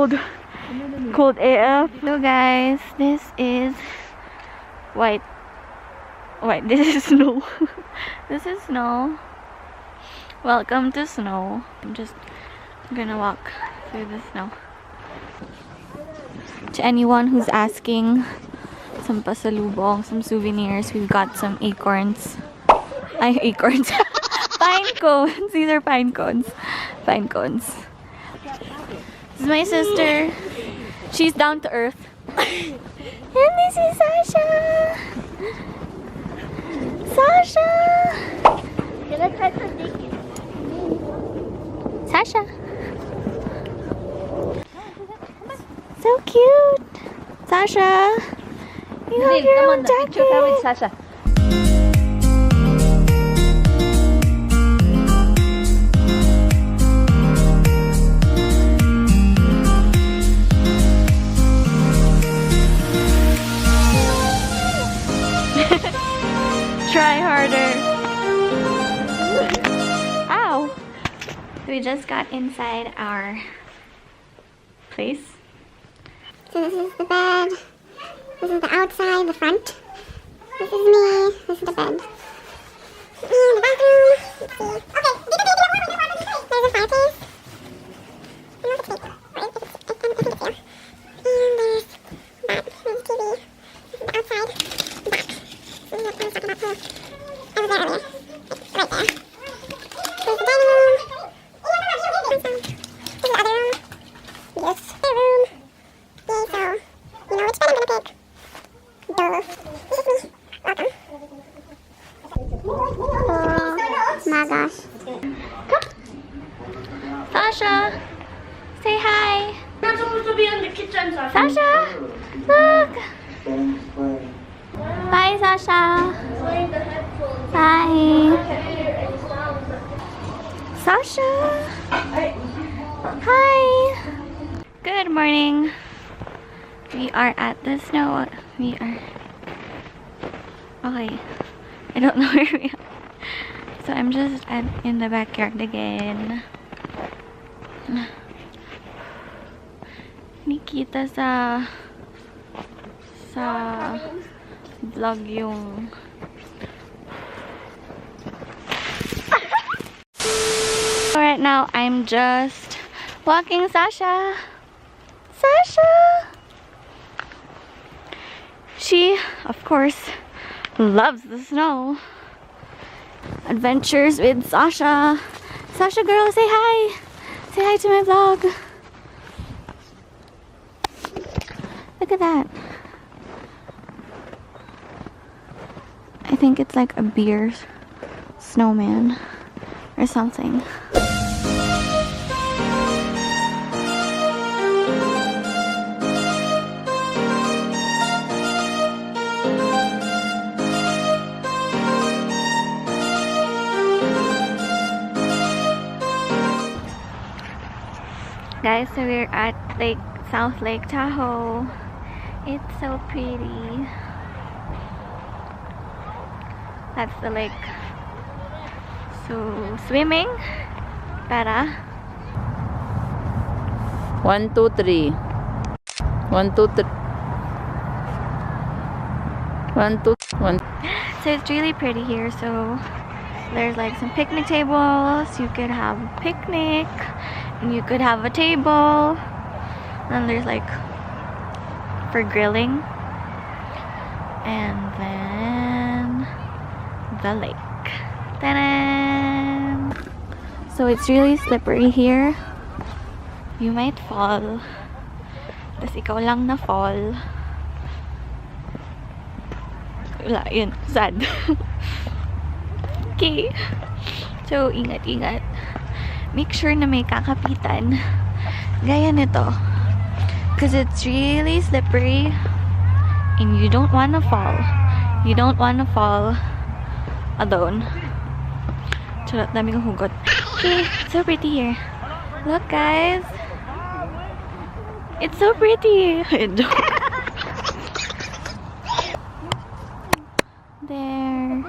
cold. Cold AF. Hello guys, this is white. This is snow. This is snow. Welcome to snow. I'm just gonna walk through the snow. To anyone who's asking, some pasalubong, some souvenirs, we've got some acorns. Acorns. Pine cones. These are pine cones. Pine cones. This is my sister. She's down to earth. And this is Sasha. Sasha. Sasha. So cute. Sasha. You have your own jacket. Sasha. Try harder. Ow! We just got inside our place. So this is the bed. This is the outside, the front. This is me. This is the bed. And the bathroom. Let's see. Okay, there's a fireplace. And there's a tape. Right? I think it's here. And there's that. There's a TV. This is the outside. Back. This is what I was talking about too. I was there earlier. It's right there. There's the dining room. This is the other room. Yes, the room. Okay, so you know which bed I'm gonna pick. Duh. This is me. Welcome. Oh my gosh. Come. Sasha, say hi. Not supposed to be in the kitchen, Sasha. Sasha, look. Bye, Sasha. Bye. Sasha. Hi. Good morning. We are at the snow. We are. Okay. I don't know where we are. So I'm just in the backyard again. Nikita sa vlog yung right now I'm just walking Sasha. She of course loves the snow. Adventures with Sasha. Sasha girl, say hi. Say hi to my vlog. Look at that. I think it's like a beer snowman or something. Guys, so we're at South Lake Tahoe. It's so pretty. That's the lake. So swimming. Para. 1, 2, 3. 1, 2, 3. 1, 2, 1. So it's really pretty here. So there's like some picnic tables. You could have a picnic. And you could have a table. And there's like for grilling. And then the lake. Ta-da! So it's really slippery here. You might fall. Tas ikaw lang na fall. Wala, yun. Sad. Okay. So, ingat-ingat. Make sure na may kakapitan. Gaya nito. Because it's really slippery. And you don't wanna fall. You don't wanna fall alone. Charot, dami kong hugot. Okay, it's so pretty here. Look, guys. It's so pretty. There.